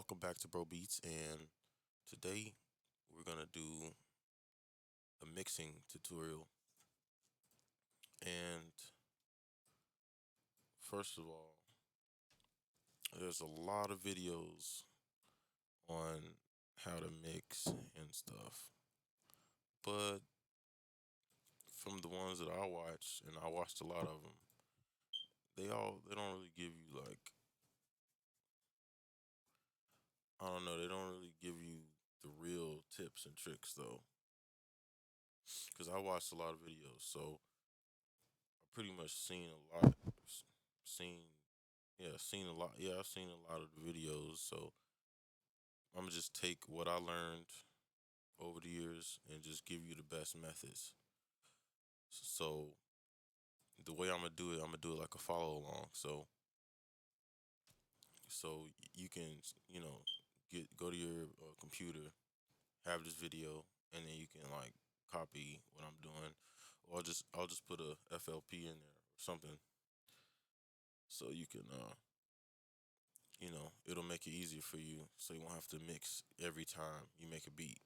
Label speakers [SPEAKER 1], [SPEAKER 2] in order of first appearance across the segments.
[SPEAKER 1] welcome back to Bro Beats, and today we're gonna do a mixing tutorial. And first of all, there's a lot of videos on how to mix and stuff, but from the ones that I watch, and I watched a lot of them, they don't really give you like I don't know, they don't really give you the real tips and tricks though, because I watched a lot of videos, so I pretty much seen a lot, seen Yeah, seen a lot. Yeah, I've seen a lot of the videos. So I'm gonna just take what I learned over the years and just give you the best methods. So the way I'm gonna do it like a follow along. So you can, you know, go to your computer, have this video, and then you can like copy what I'm doing, or I'll just put a FLP in there or something, so you can it'll make it easier for you, so you won't have to mix every time you make a beat.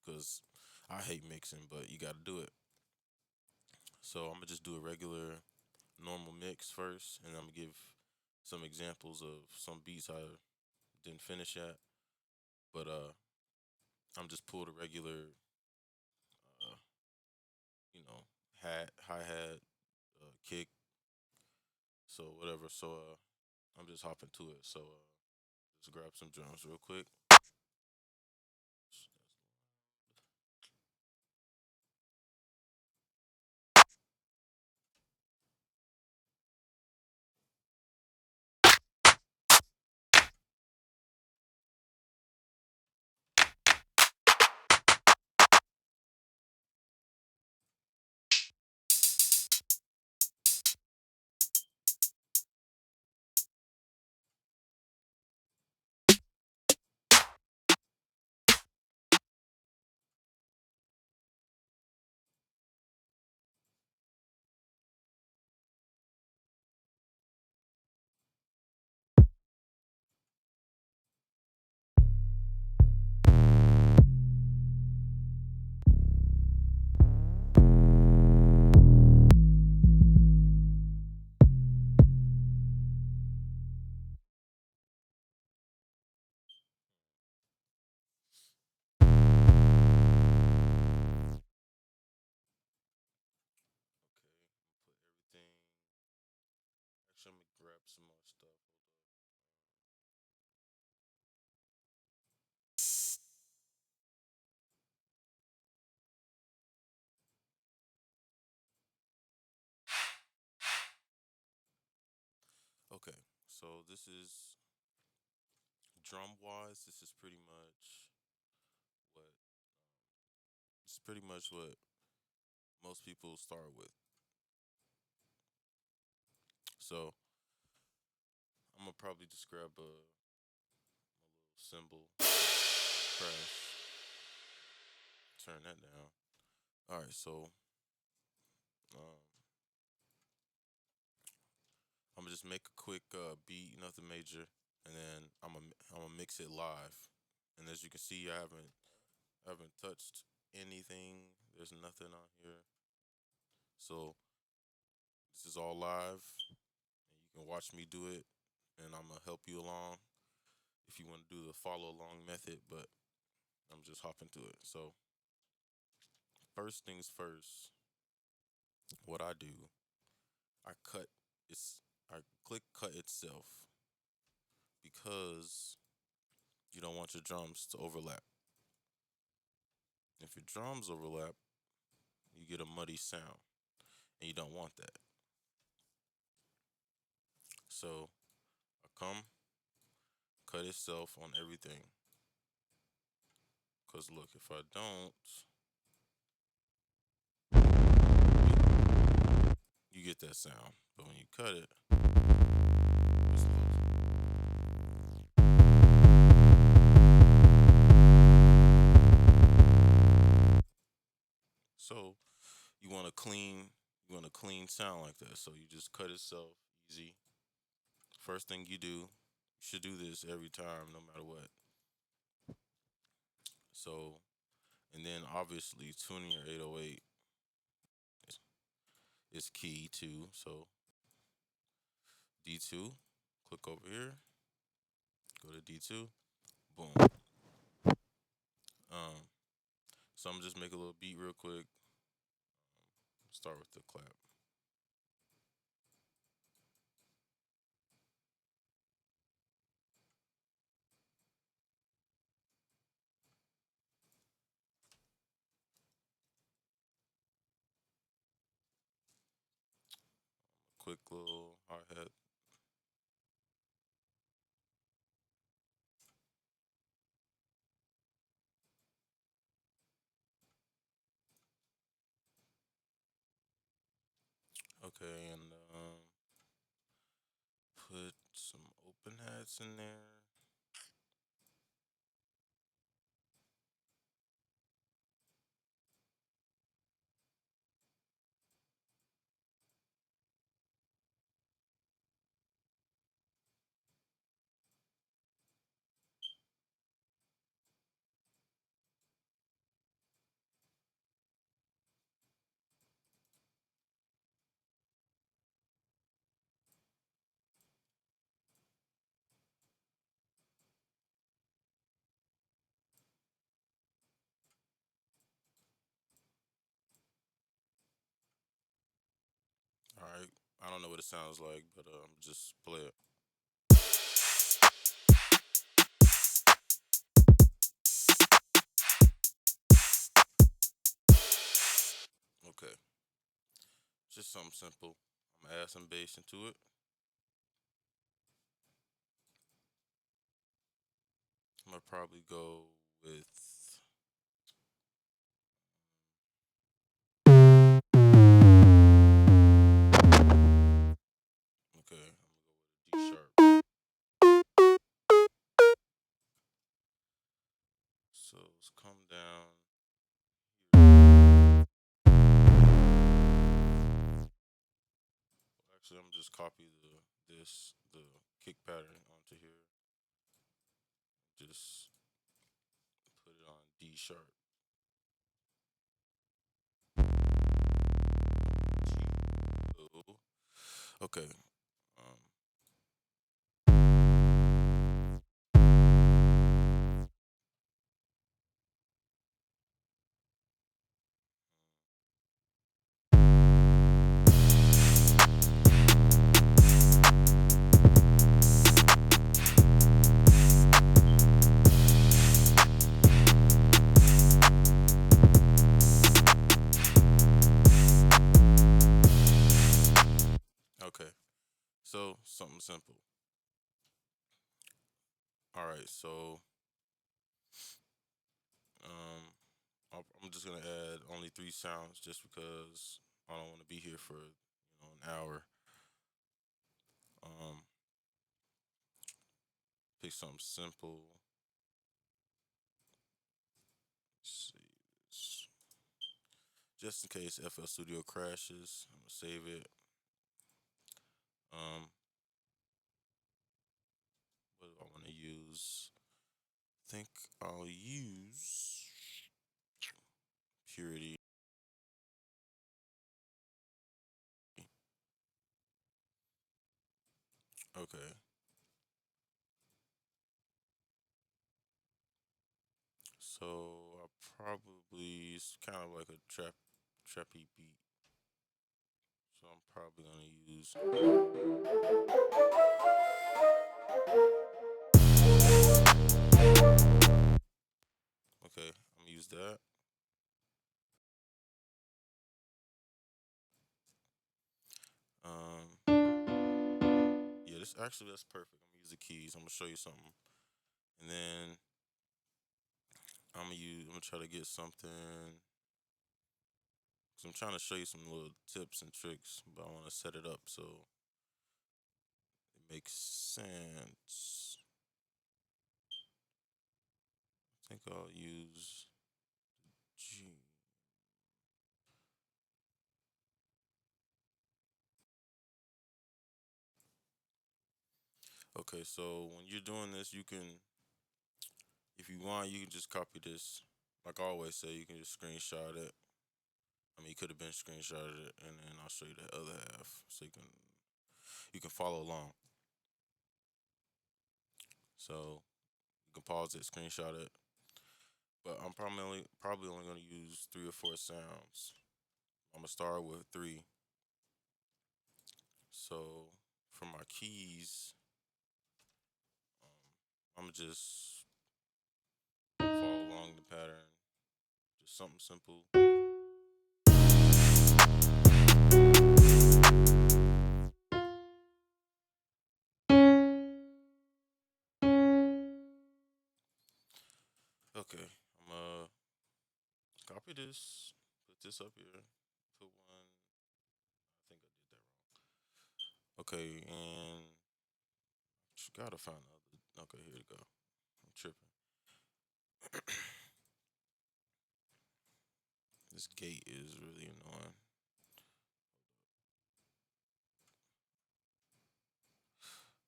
[SPEAKER 1] Cause I hate mixing, but you got to do it. So I'm gonna just do a regular, normal mix first, and I'm gonna give some examples of some beats I didn't finish at. But I'm just pulled a regular, uh, you know, hi hat, kick, so whatever. So I'm just hopping to it. So just grab some drums real quick. Okay, put everything. Actually, I'm gonna grab some more stuff. Okay, so drum wise. This is what pretty much what most people start with. So I'm gonna probably just grab a little cymbal, crash, turn that down. All right, so um, I'm gonna just make a quick beat, nothing major, and then I'm gonna mix it live. And as you can see, I haven't touched anything. There's nothing on here, so this is all live, and you can watch me do it, and I'm gonna help you along if you want to do the follow along method. But I'm just hopping to it. So first things first, what I do, I cut it's I click cut itself because you don't want your drums to overlap. If your drums overlap, you get a muddy sound, and you don't want that. So I come, cut itself on everything. Cause look, if I don't, you get that sound. But when you cut it, it's so you want a clean sound like that. So you just cut itself easy. First thing you do, You should do this every time, no matter what. So, and then obviously tuning your 808 is key too. So D2, click over here, go to D2, boom. Um, so I'm just make a little beat real quick. Start with the clap. Quick little hi hat. Okay, and put some open hats in there. All right. I don't know what it sounds like, but just play it. Okay. Just something simple. I'm gonna add some bass into it. I'm gonna probably go with okay. I'm gonna go with a D sharp. So let's come down here. Actually, I'm gonna just copy the kick pattern onto here. Just put it on D sharp. G-O. Okay. Um, okay. So something simple. All right. So um, I'm just gonna add only three sounds just because I don't want to be here for an hour. Um, pick something simple. Let's see this. Just in case FL Studio crashes, I'm gonna save it. Um, what do I want to use? I think I'll use Purity. Okay, so I probably it's kind of like a trappy beat. So I'm probably gonna use. Okay, I'm gonna use that. Yeah, this actually that's perfect. I'm gonna use the keys. I'm gonna show you something, and then I'm gonna try to get something. Cause I'm trying to show you some little tips and tricks, but I want to set it up so it makes sense. I think I'll use G. Okay, so when you're doing this, you can, if you want, you can just copy this. Like I always say, you can just screenshot it. I mean, you could have been screenshotted it, and then I'll show you the other half, so you can follow along. So you can pause it, screenshot it. But I'm probably only gonna use 3 or 4 sounds. I'm gonna start with three. So for my keys, I'm gonna just follow along the pattern. Just something simple. Okay, I'm gonna copy this, put this up here, put one. I think I did that wrong. Okay, and just gotta find the other. Okay, here we go. I'm tripping. This gate is really annoying.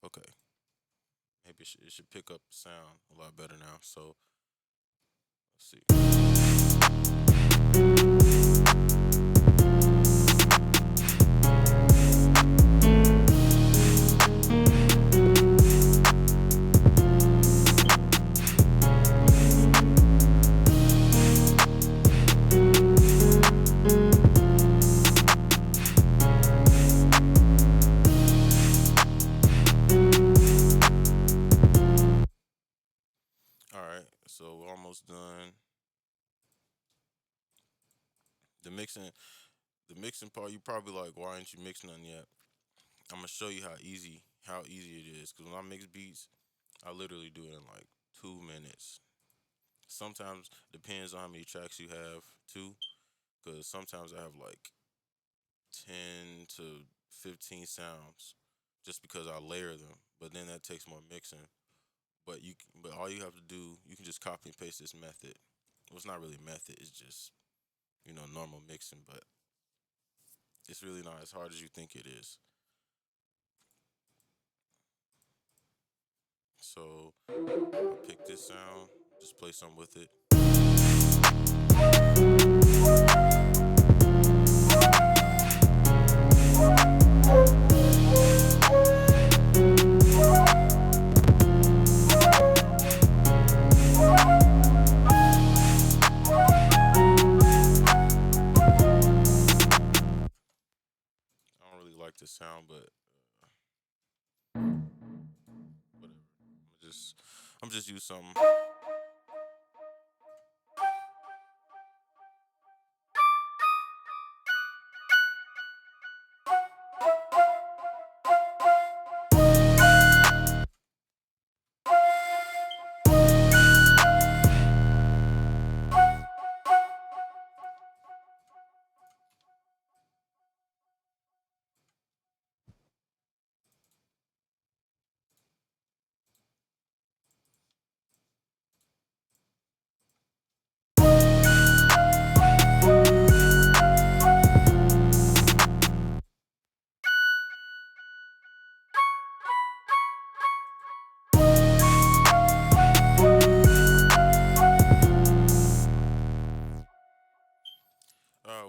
[SPEAKER 1] Okay, maybe it should pick up the sound a lot better now. So let's see. All right, so we're almost done. The mixing, the mixing part, you probably like, why aren't you mixing none yet? I'm gonna show you how easy it is. Cause when I mix beats, I literally do it in like 2 minutes. Sometimes depends on how many tracks you have too. Cause sometimes I have like 10 to 15 sounds, just because I layer them. But then that takes more mixing. But all you have to do, you can just copy and paste this method. Well, it's not really a method. It's just normal mixing. But it's really not as hard as you think it is. So I pick this sound, just play some with it. I don't really like this sound, but whatever. I'm just use something.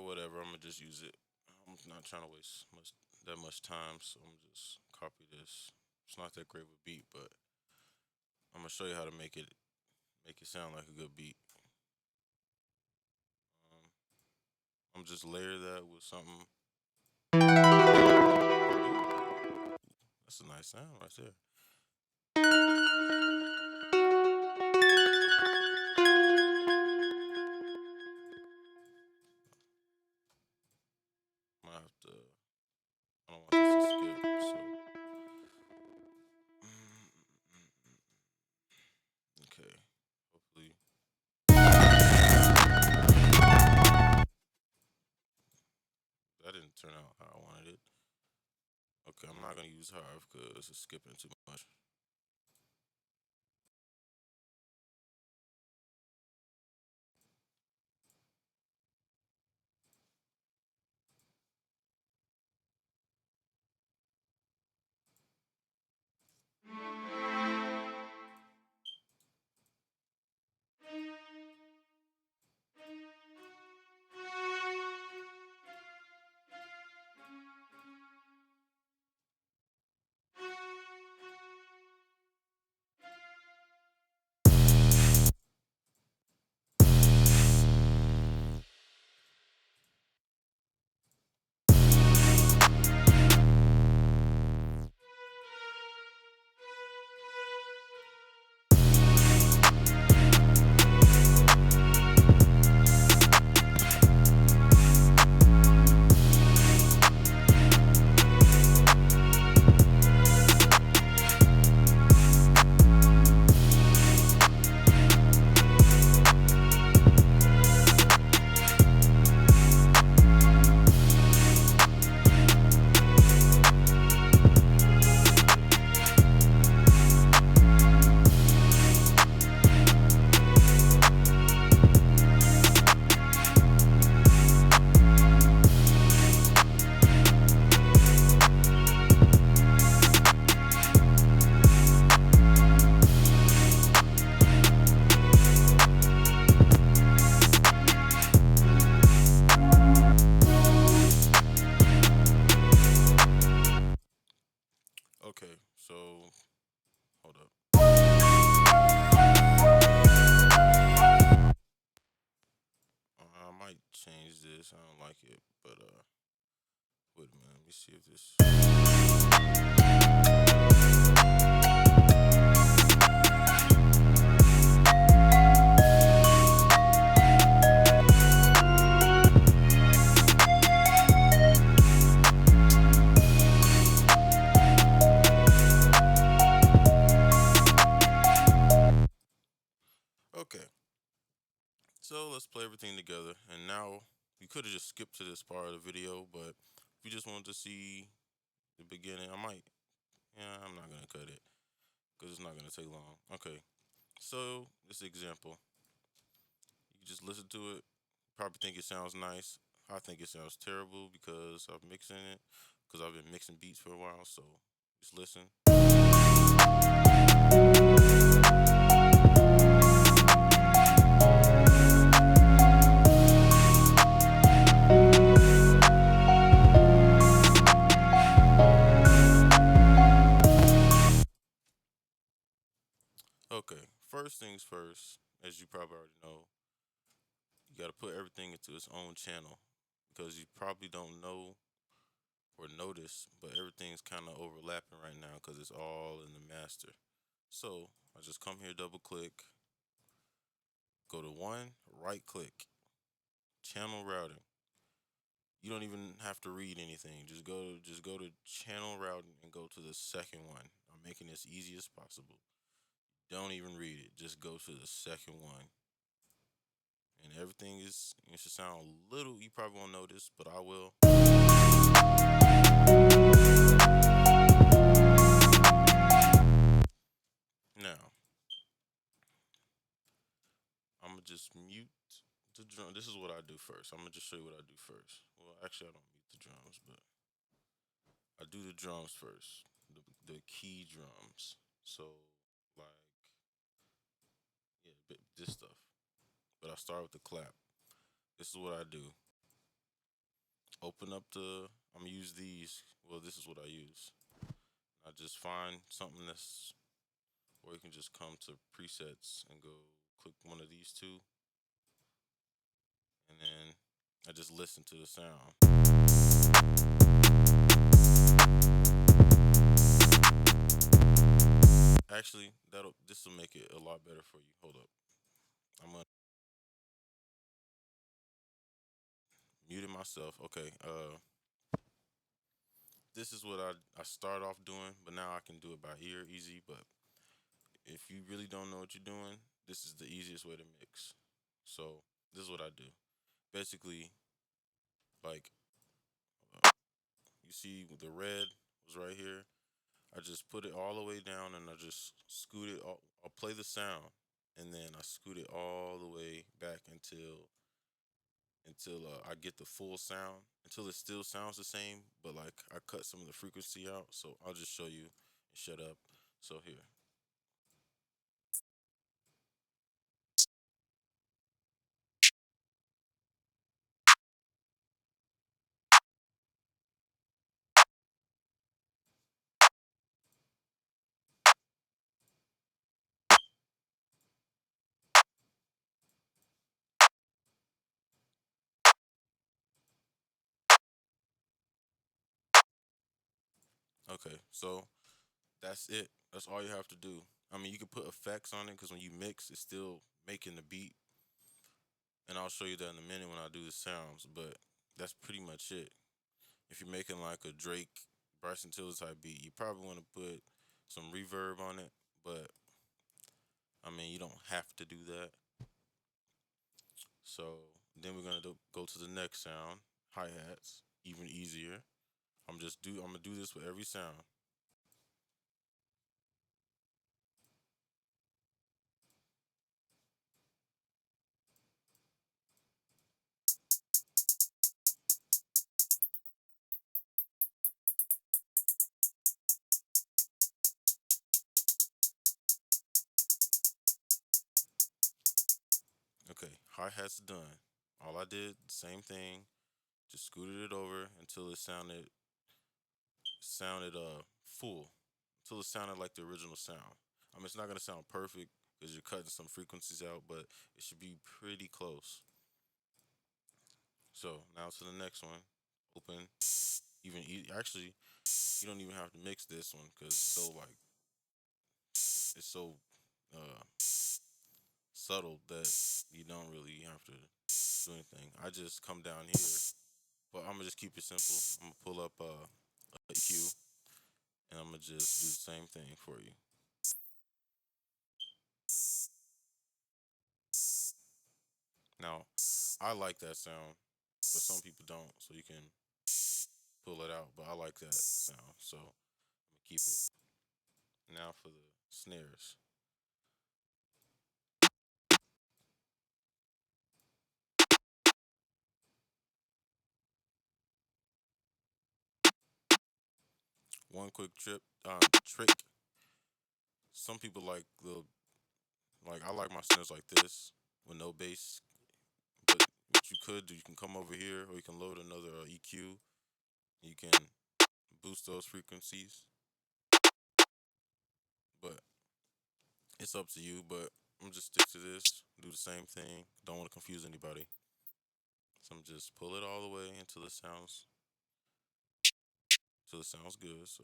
[SPEAKER 1] Whatever. I'm gonna just use it. I'm not trying to waste that much time, so I'm just copy this. It's not that great of a beat, but I'm gonna show you how to make it sound like a good beat. Um, I'm just layer that with something. Ooh, that's a nice sound right there. Might have to. I don't want this to skip. So, okay. Hopefully, that didn't turn out how I wanted it. Okay, I'm not gonna use Hive because it's skipping too much. see if this. Okay, so let's play everything together. And now you could have just skipped to this part of the video, but if you just wanted to see the beginning, I might. Yeah, I'm not gonna cut it because it's not gonna take long. Okay, so this example, you just listen to it. Probably think it sounds nice. I think it sounds terrible because I'm mixing it. Because I've been mixing beats for a while, so just listen. Okay, first things first, as you probably already know, you got to put everything into its own channel because you probably don't know or notice, but everything's kind of overlapping right now because it's all in the master. So I just come here, double click, go to one, right click, channel routing. You don't even have to read anything. Just go to channel routing and go to the second one. I'm making this easy as possible. Don't even read it. Just go to the second one. And everything is it should sound a little you probably won't notice, but I will. Now, I'm gonna just mute the drum. This is what I do first. I'm gonna just show you what I do first. Well, actually, I don't mute the drums, but I do the drums first. The key drums. So, like, yeah, this stuff. But I start with the clap. This is what I do. Open up the. I'm gonna use these. Well, this is what I use. I just find something that's, or you can just come to presets and go click one of these two, and then I just listen to the sound. Actually, this will make it a lot better for you. Hold up, I'm gonna mute it myself. Okay, this is what I start off doing, but now I can do it by ear easy. But if you really don't know what you're doing, this is the easiest way to mix. So this is what I do. Basically, like you see, the red was right here. I just put it all the way down and I just scoot it. I'll play the sound and then I scoot it all the way back until I get the full sound. Until it still sounds the same, but like I cut some of the frequency out. So I'll just show you and shut up. So here. Okay, so that's it. That's all you have to do. I mean, you can put effects on it because when you mix, it's still making the beat, and I'll show you that in a minute when I do the sounds. But that's pretty much it. If you're making like a Drake, Bryson Tiller type beat, you probably want to put some reverb on it. But I mean, you don't have to do that. So then we're go to the next sound, hi hats, even easier. I'm gonna do this with every sound. Okay, hi hats done. All I did, same thing, just scooted it over until it sounded full, until it sounded like the original sound. I mean, it's not gonna sound perfect because you're cutting some frequencies out, but it should be pretty close. So now to the next one. Open. Actually, you don't even have to mix this one because it's so uh, subtle that you don't really have to do anything. I just come down here, but I'm gonna just keep it simple. I'm gonna pull up a EQ, and I'm gonna just do the same thing for you. Now, I like that sound, but some people don't, so you can pull it out. But I like that sound, so I'm gonna keep it. Now for the snares. One quick trick. Some people like I like my snares like this with no bass. But what you could do, you can come over here, or you can load another EQ. You can boost those frequencies, but it's up to you. But I'm just stick to this, do the same thing. Don't want to confuse anybody. So I'm just pull it all the way until it sounds good. So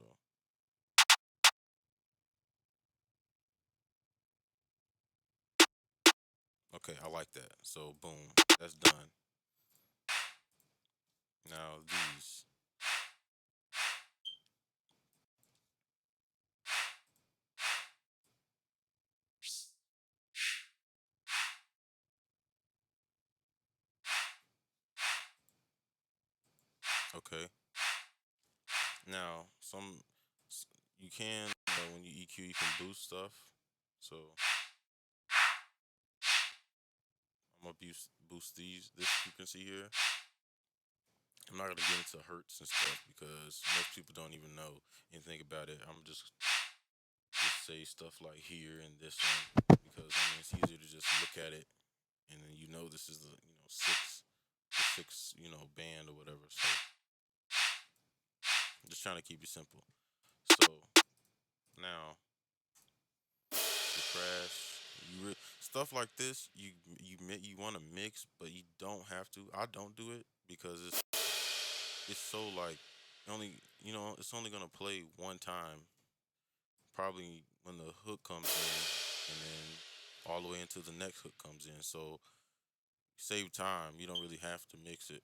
[SPEAKER 1] okay, I like that. So boom, that's done. Now these. Okay. Now you can when you EQ you can boost stuff. So I'm gonna boost this frequency here. I'm not gonna get into hertz and stuff because most people don't even know anything about it. I'm just say stuff like here and this one because I mean it's easier to just look at it and then you know this is the six band or whatever. So I'm just trying to keep it simple. So now the crash, stuff like this you want to mix, but you don't have to. I don't do it because it's so like only it's only gonna play one time, probably when the hook comes in, and then all the way into the next hook comes in. So save time. You don't really have to mix it.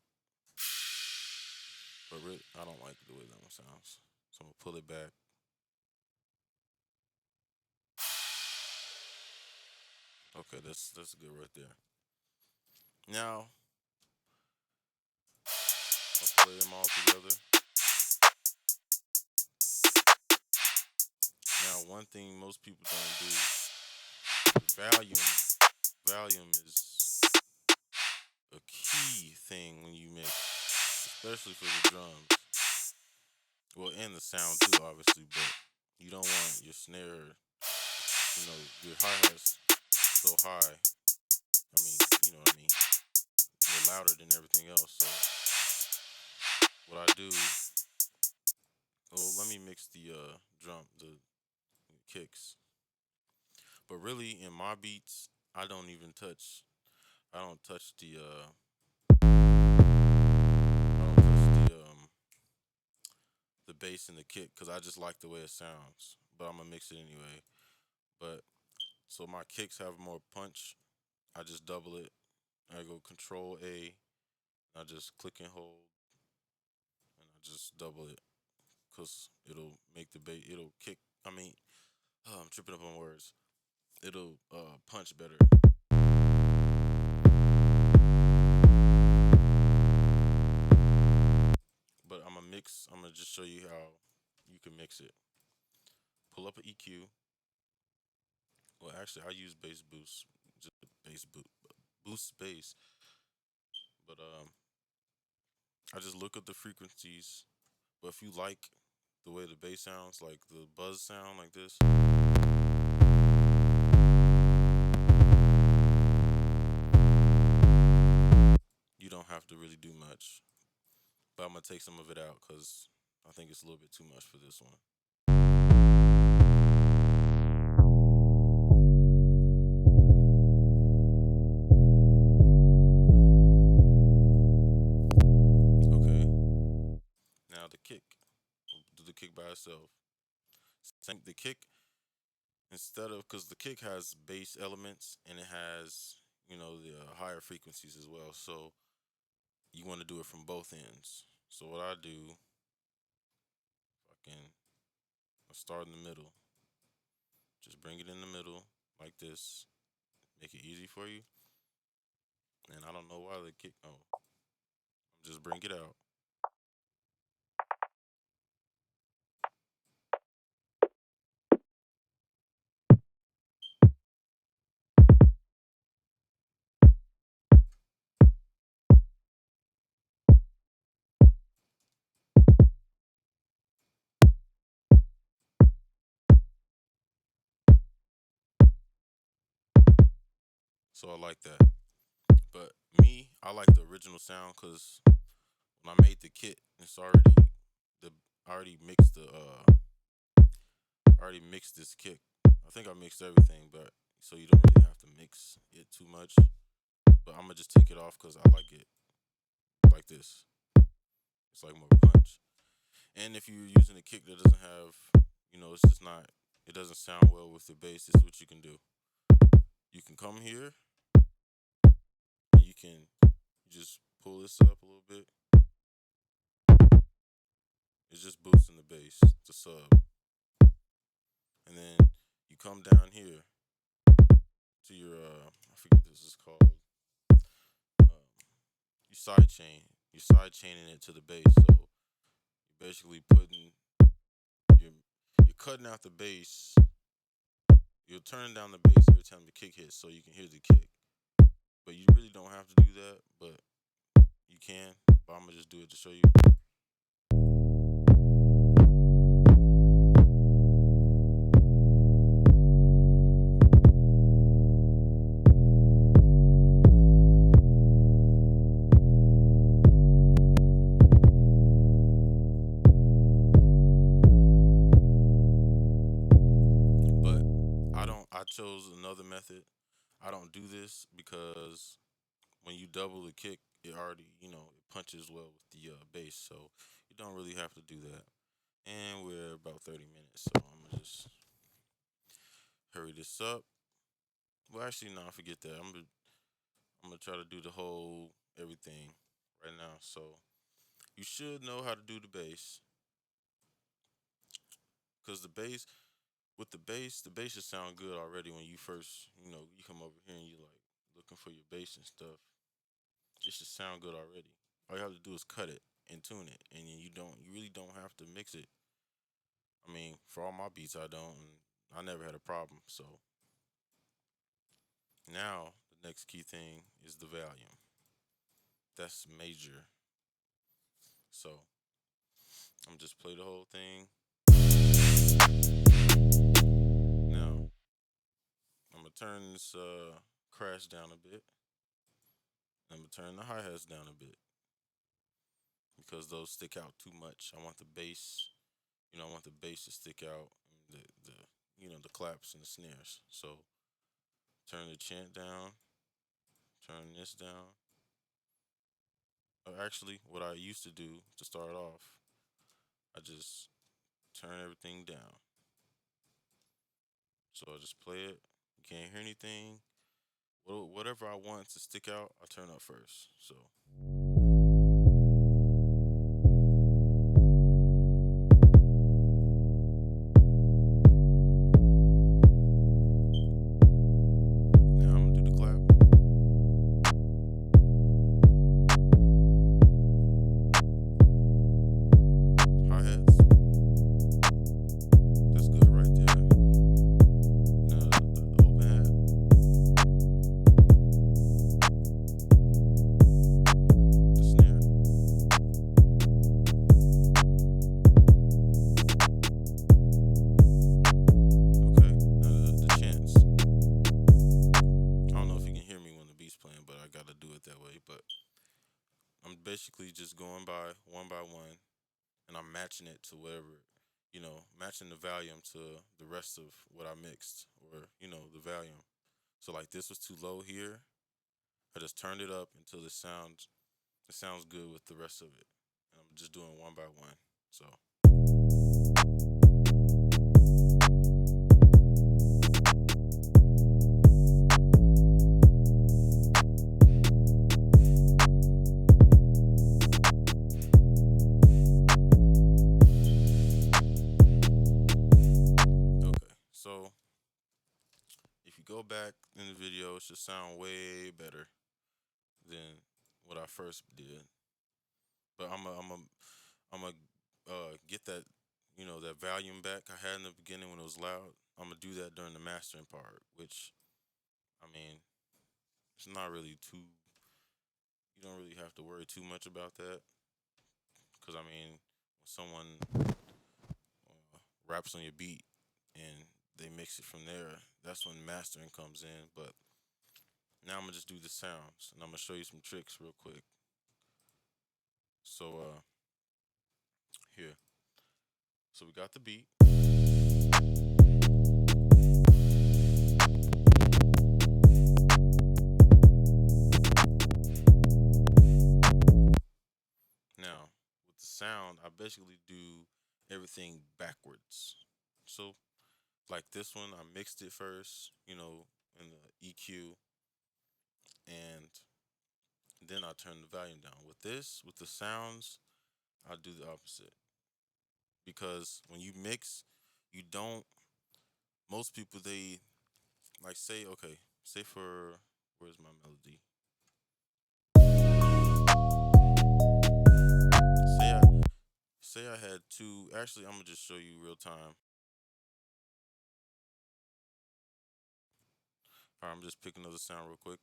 [SPEAKER 1] But really, I don't like the way that one sounds. So I'm gonna pull it back. Okay, that's good right there. Now I'll play them all together. Now one thing most people don't do, volume is a key thing when you mix, especially for the drums. Well, and the sound too, obviously, but you don't want your snare, your hi hats so high. I mean, you know what I mean. They're louder than everything else. So what I do, well, let me mix the the kicks. But really, in my beats, I don't even touch. I don't touch the bass and the kick because I just like the way it sounds. But I'm gonna mix it anyway. But so my kicks have more punch. I just double it. I go Control A. I just click and hold, and I just double it because it'll make the bass. It'll kick. I mean, I'm tripping up on words. It'll punch better. But I'm gonna mix. I'm gonna just show you how you can mix it. Pull up an EQ. Well, actually, I use bass boost, just boost bass. But I just look at the frequencies. But if you like the way the bass sounds, like the buzz sound, like this, you don't have to really do much. But I'm gonna take some of it out because I think it's a little bit too much for this one. Okay. Now the instead of because the kick has bass elements and it has the higher frequencies as well. So you want to do it from both ends. So what I do, fucking, I start in the middle. Just bring it in the middle like this. Make it easy for you. And I don't know why the kick. Oh, just bring it out. So I like that. But me, I like the original sound because when I made the kit, it's already the I already mixed the I already mixed this kick. I think I mixed everything, but so you don't really have to mix it too much. But I'm gonna just take it off because I like it like this. It's like more punch. And if you're using a kick that doesn't have, it's just not. It doesn't sound well with the bass. This is what you can do. You can come here and you can just pull this up a little bit. It's just boosting the bass, the sub. And then you come down here to your I forget what this is called. You side chain. You're side chaining it to the bass. So you're basically you're you're cutting out the bass. You're turning down the bass every time the kick hits, so you can hear the kick. But you really don't have to do that. But you can. But I'm gonna just do it to show you. But I don't. I chose another method. I don't do this because when you double the kick, it already it punches well with the bass, so you don't really have to do that. And we're about 30 minutes, so I'm gonna just hurry this up. Well, actually, no, forget that. I'm gonna try to do the whole everything right now. So you should know how to do the bass, cause the bass should sound good already when you first you come over here and you like looking for your bass and stuff. It should sound good already. All you have to do is cut it and tune it, and you really don't have to mix it. I mean, for all my beats, I don't, and I never had a problem. So now the next key thing is the volume. That's major. So I'm just play the whole thing. Now I'm gonna turn this crash down a bit. I'm gonna turn the hi hats down a bit because those stick out too much. I want the bass. I want the bass to stick out. And the claps and the snares. So turn the chant down. Turn this down. Actually, what I used to do to start off, I just turn everything down. So I just play it. You can't hear anything. Whatever I want to stick out, I turn up first. So now I'm gonna do the clap. Hi hats. That's good right there. Now the open hat. The snare. Okay. Now the chants. I don't know if you can hear me when the beat's playing, but I gotta do it that way. But I'm basically just going by one, and I'm matching it to whatever, matching the volume to the rest of what I mixed, or the volume. So like this was too low here. I just turned it up until it sounds good with the rest of it, and I'm just doing one by one. So. go back in the video, it should sound way better than what I first did. But I'm a get that that volume back I had in the beginning when it was loud. I'm gonna do that during the mastering part, which I mean, it's not really too. You don't really have to worry too much about that, because I mean, when someone raps on your beat and they mix it from there, that's when mastering comes in. But now I'm gonna just do the sounds, and I'm gonna show you some tricks real quick. So here, so we got the beat. Now, with the sound, I basically do everything backwards. So, like this one, I mixed it first, in the EQ, and then I turn the volume down. With this, with the sounds, I do the opposite. Because when you mix, you don't, most people, they, like, say, okay, say for, where's my melody? Say I, say I had two, actually, I'm gonna just show you real time. All right, I'm just picking another sound real quick.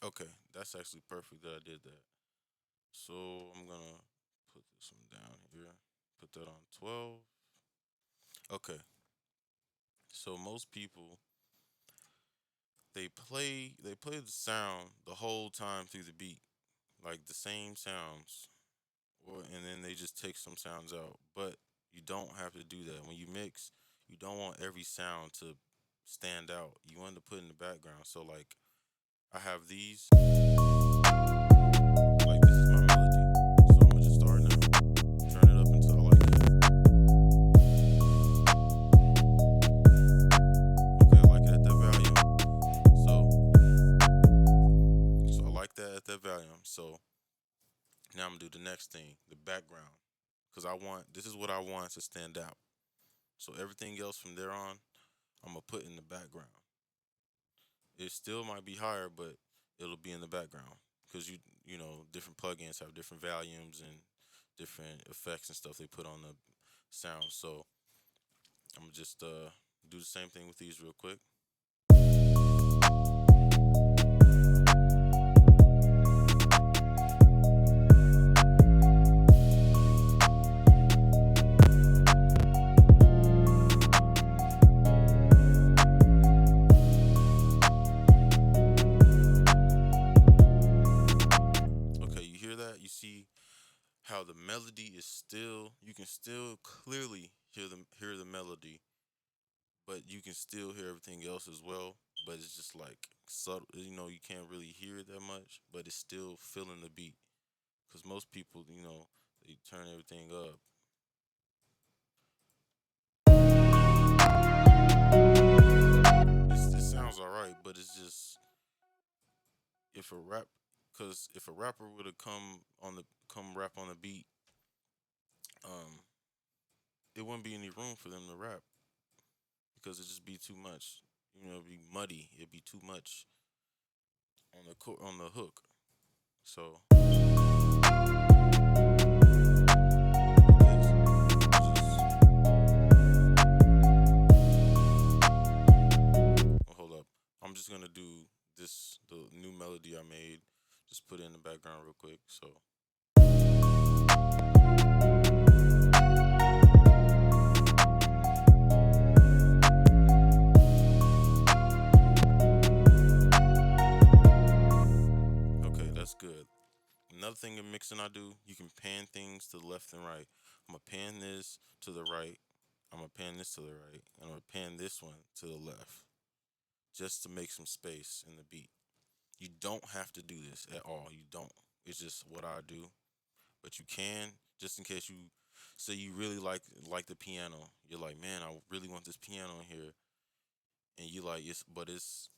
[SPEAKER 1] Okay, that's actually perfect that I did that. So I'm gonna put this one down here. Put that on 12. Okay. So most people, they play the sound the whole time through the beat, like the same sounds, and then they just take some sounds out. But you don't have to do that when you mix. You don't want every sound to stand out. You want to put in the background. So like I have these, like this is my melody. So I'm gonna just start now. Turn it up until I like it. Okay, I like it at that volume. So I like that at that volume. So now I'm gonna do the next thing, the background, because this is what I want to stand out. So everything else from there on, I'm gonna put in the background. It still might be higher, but it'll be in the background because different plugins have different volumes and different effects and stuff they put on the sound. So I'm gonna just do the same thing with these real quick. Okay, you hear that? You see how the melody is still, you can still clearly hear the melody, but you can still hear everything else as well. But it's just like subtle, you can't really hear it that much, but it's still feeling the beat. Because most people, they turn everything up. It sounds alright, but it's just if a rap, because if a rapper would have come rap on the beat, um, it wouldn't be any room for them to rap because it'd just be too much. It'd be muddy. It'd be too much on the hook. So hold up. I'm just gonna do the new melody I made. Just put it in the background real quick. So thing in mixing I do, you can pan things to the left and right. I'm gonna pan this to the right. I'm gonna pan this to the right. And I'm gonna pan this one to the left, just to make some space in the beat. You don't have to do this at all. You don't. It's just what I do. But you can, just in case you say you really like the piano. You're like, man, I really want this piano in here, and you like it's, but it's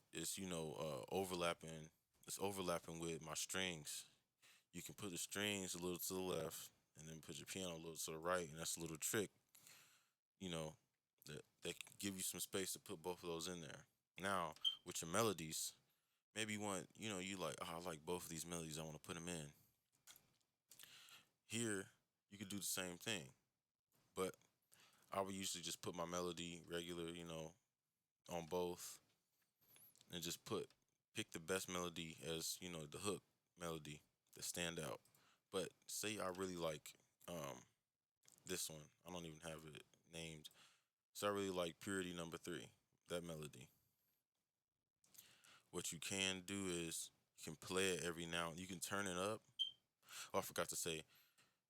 [SPEAKER 1] overlapping. It's overlapping with my strings. You can put the strings a little to the left, and then put your piano a little to the right, and that's a little trick, you know, that can give you some space to put both of those in there. Now, with your melodies, maybe you want, you like, oh, I like both of these melodies. I want to put them in here. You could do the same thing, but I would usually just put my melody regular, on both, and just pick the best melody as the hook melody that stand out. But say I really like this one. I don't even have it named. So I really like Purity Number Three, that melody. What you can do is you can play it every now. You can turn it up. Oh, I forgot to say,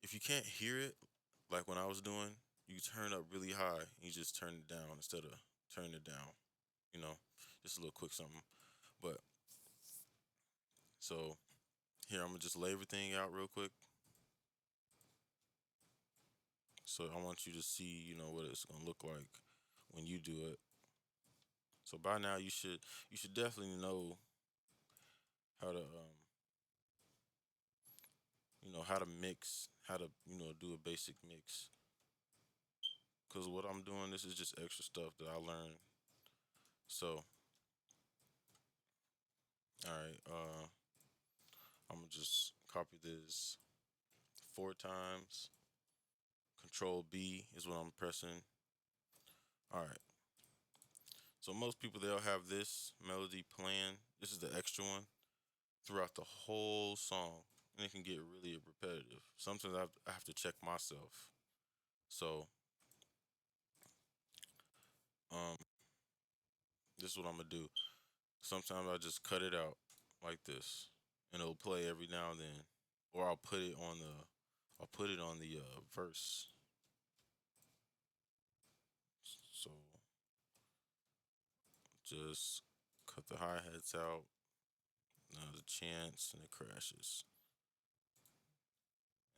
[SPEAKER 1] if you can't hear it, like when I was doing, you turn up really high. And you just turn it down instead of turning it down. You know, just a little quick something. But so here, I'm gonna just lay everything out real quick. So I want you to see, what it's gonna look like when you do it. So by now you should definitely know how to how to mix, how to do a basic mix. Cause what I'm doing, this is just extra stuff that I learned. So all right, I'm gonna just copy this 4 times. Control B is what I'm pressing. All right. So most people they'll have this melody playing. This is the extra one throughout the whole song, and it can get really repetitive. Sometimes I have to check myself. So um, this is what I'm gonna do. Sometimes I just cut it out like this, and it'll play every now and then, or I'll put it on the verse. So just cut the hi hats out, the chants, and it crashes,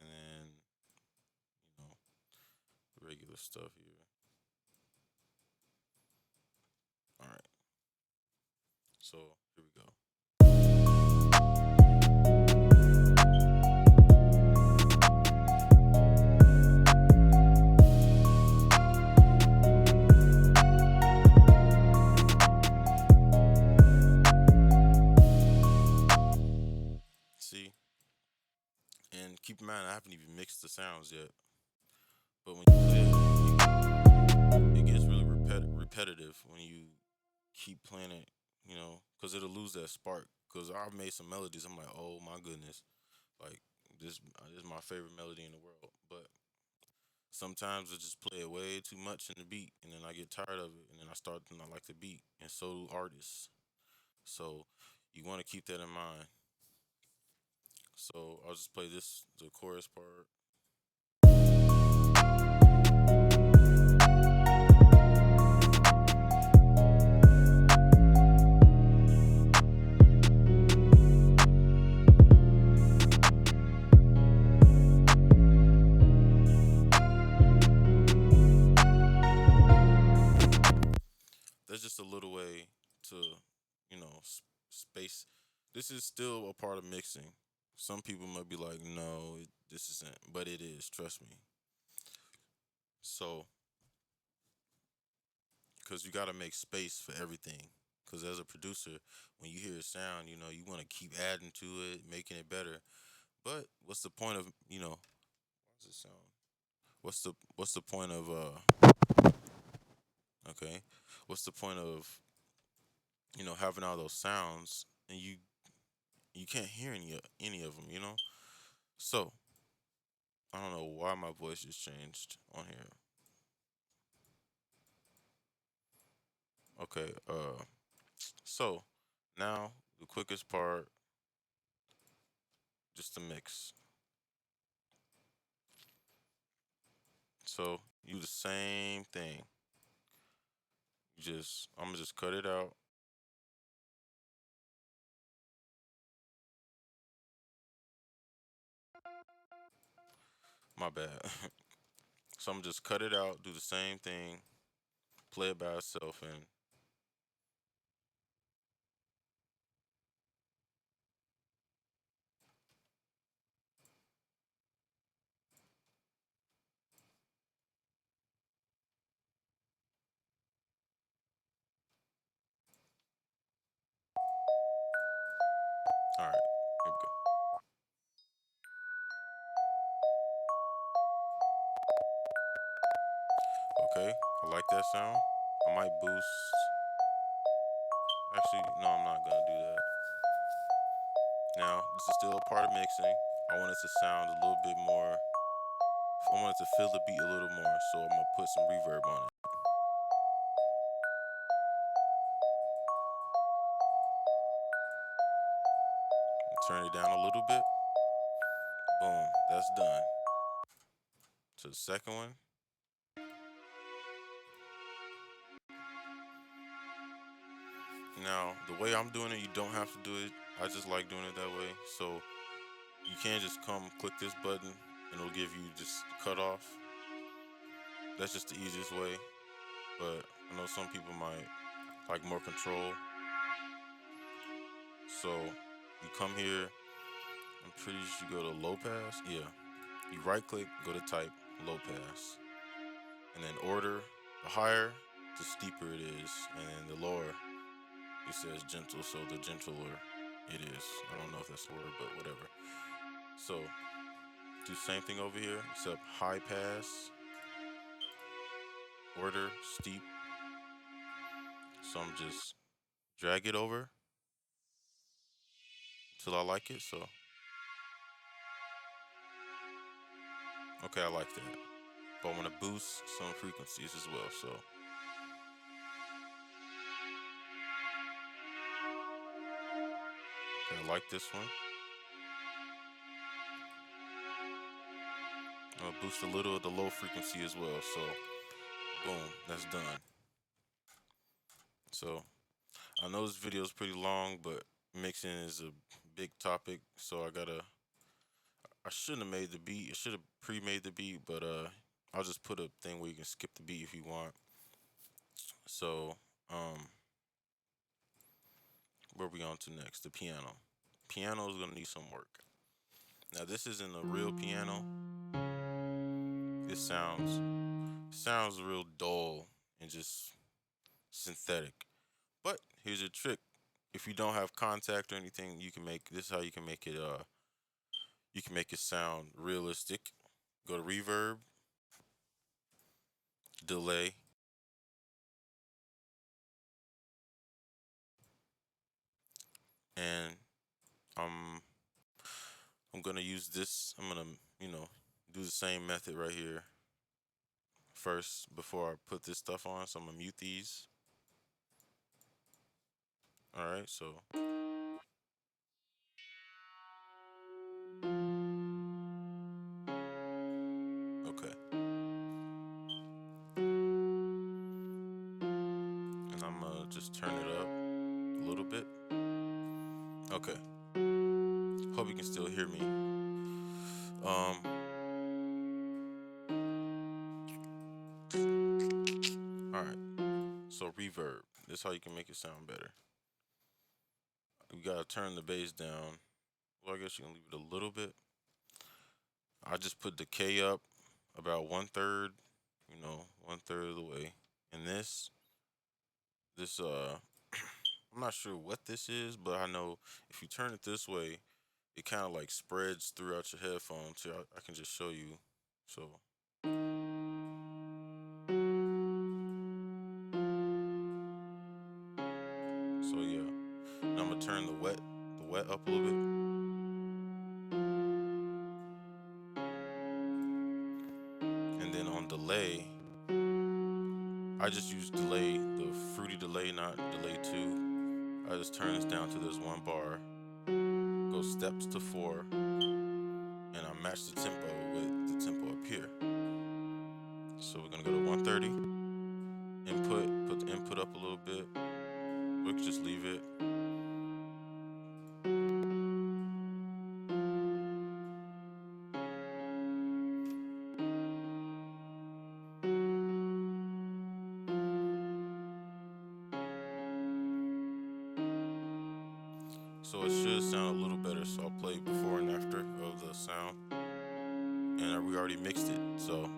[SPEAKER 1] and then you know regular stuff here. All right, so here we go. See, and keep in mind I haven't even mixed the sounds yet, but when you play it gets really repetitive when you keep playing it, because it'll lose that spark. Because I've made some melodies, I'm like, oh my goodness, like this is my favorite melody in the world. But sometimes I just play it way too much in the beat, and then I get tired of it, and then I start to not like the beat, and so do artists. So you want to keep that in mind. So I'll just play the chorus part. That's just a little way to, space. This is still a part of mixing. Some people might be like, no, this isn't, but it is. Trust me. So, because you got to make space for everything. Because as a producer, when you hear a sound, you want to keep adding to it, making it better. But what's the point of, why does it sound? What's the point of okay? What's the point of having all those sounds and you can't hear any of them, So I don't know why my voice just changed on here. Okay, so now the quickest part, just to mix. So you do the same thing. I'm gonna just cut it out. My bad. So I'm just cut it out, do the same thing, play it by itself, and all right, here we go. Okay, I like that sound. I might boost. Actually, no, I'm not gonna do that. Now, this is still a part of mixing. I want it to sound a little bit more. I want it to feel the beat a little more, so I'm gonna put some reverb on it. Turn it down a little bit. Boom, that's done. To the second one. Now, the way I'm doing it, you don't have to do it. I just like doing it that way. So you can't just come click this button and it'll give you just cut off. That's just the easiest way. But I know some people might like more control. So you come here, I'm pretty sure you go to low pass. Yeah. You right click, go to type, low pass. And then order. The higher, the steeper it is. And the lower, it says gentle. So the gentler it is. I don't know if that's the word, but whatever. So do the same thing over here, except high pass, order, steep. So I'm just drag it over till I like it. So okay, I like that. But I want to boost some frequencies as well. So okay, I like this one. I'm gonna boost a little of the low frequency as well. So boom, that's done. So I know this video is pretty long, but mixing is a big topic. So I shouldn't have made the beat. I should have pre-made the beat, but I'll just put a thing where you can skip the beat if you want. So where we on to next? The piano. Piano is gonna need some work. Now this isn't a real piano. This sounds real dull and just synthetic. But here's a trick. If you don't have contact or anything, you can make this is how you can make it you can make it sound realistic. Go to reverb, delay, and um I'm gonna use this. I'm gonna, do the same method right here first before I put this stuff on. So I'm gonna mute these. All right, so okay, and I'm gonna just turn it up a little bit. Okay, hope you can still hear me. Um, all right. So reverb. This is how you can make it sound better. We gotta turn the bass down. Well, I guess you can leave it a little bit. I just put the K up about 1/3. 1/3 of the way. And this I'm not sure what this is, but I know if you turn it this way, it kind of like spreads throughout your headphones. Here, I can just show you. So, so yeah. Now I'm gonna turn the wet up a little bit, and then on delay, I just use delay, the fruity delay, not delay two. I just turn this down to this one bar, go steps to 4, and I match the tempo with the tempo up here. So we're gonna go to 130. Input, put the input up a little bit. We can just leave it. So it should sound a little better. So I'll play before and after of the sound. And we already mixed it. So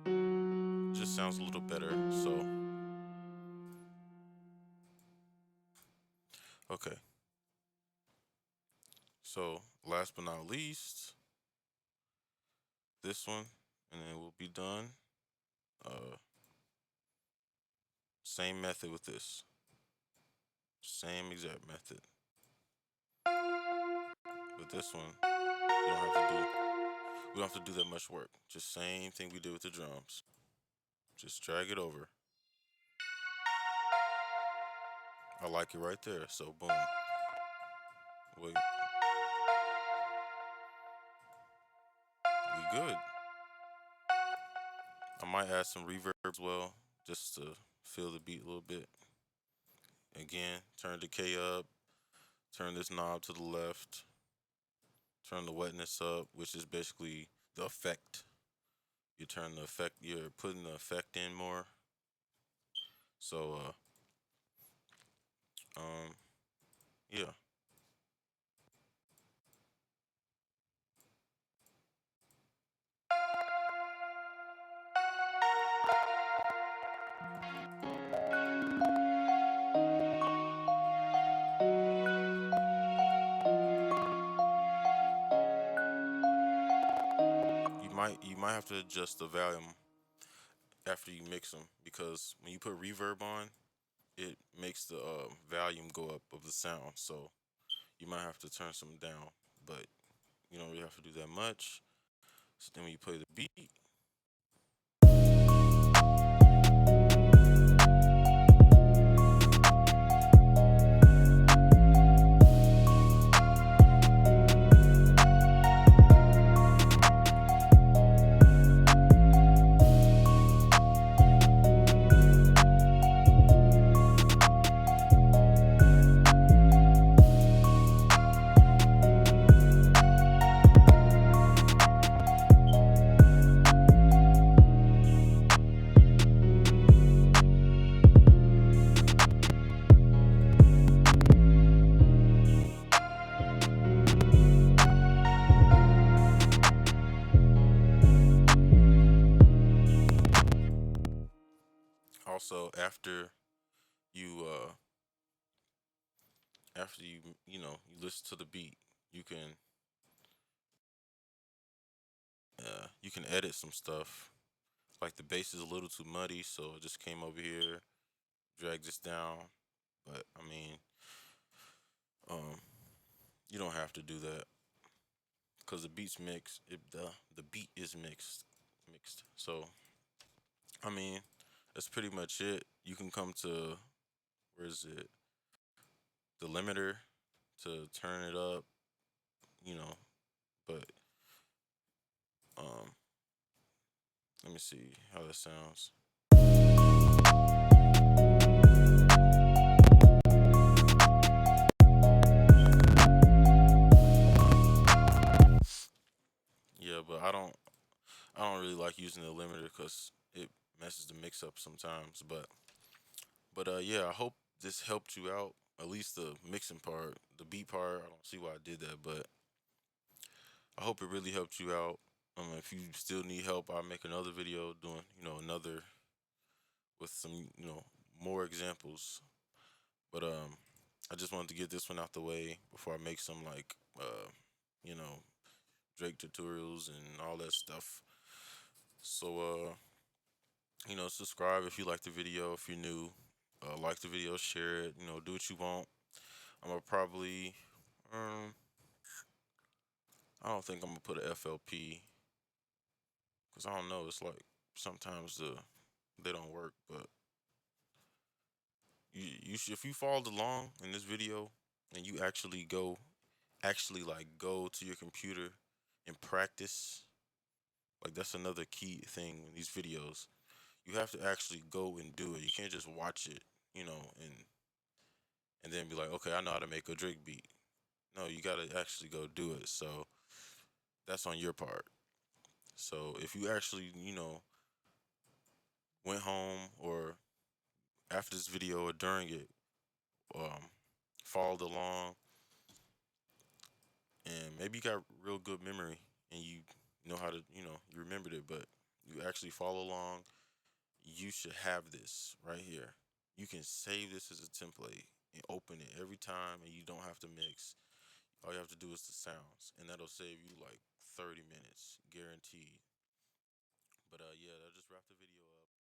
[SPEAKER 1] it just sounds a little better. So, okay. So last but not least, this one, and then we'll be done. Uh, Same method with this. Same exact method. With this one, we don't have to do we don't have to do that much work. Just same thing we did with the drums. Just drag it over. I like it right there. So boom. Wait, we good. I might add some reverb as well, just to feel the beat a little bit. Again, turn decay up, turn this knob to the left, turn the wetness up, which is basically the effect. You turn the effect, you're putting the effect in more. So, yeah. You might have to adjust the volume after you mix them because when you put reverb on, it makes the volume go up of the sound. So you might have to turn some down, but you don't really have to do that much. So then when you play the beat, also you uh after you listen to the beat, you can you can edit some stuff. Like the bass is a little too muddy, so I just came over here, dragged this down. But I mean, um, you don't have to do that because the beat's mixed. The beat is mixed. So I mean, that's pretty much it. You can come to where is it? The limiter to turn it up, you know. But um, let me see how that sounds. Yeah, but I don't really like using the limiter because it messes the mix up sometimes. But yeah, I hope this helped you out. At least the mixing part, the beat part. I don't see why I did that, but I hope it really helped you out. If you still need help, I'll make another video doing another with some more examples. But I just wanted to get this one out the way before I make some like you know Drake tutorials and all that stuff. So subscribe if you like the video. If you're new, like the video, share it. Do what you want. I'm gonna probably, I don't think I'm gonna put a FLP because I don't know. It's like sometimes they don't work. But if you followed along in this video, and you actually like go to your computer and practice. Like that's another key thing in these videos. You have to actually go and do it. You can't just watch it, and then be like, okay, I know how to make a Drake beat. No, you gotta actually go do it. So that's on your part. So if you actually, went home or after this video or during it, um, followed along, and maybe you got real good memory and you know how to, you remembered it, but you actually follow along, you should have this right here. You can save this as a template and open it every time, and you don't have to mix. All you have to do is the sounds, and that'll save you like 30 minutes, guaranteed. But yeah, that'll just wrap the video up.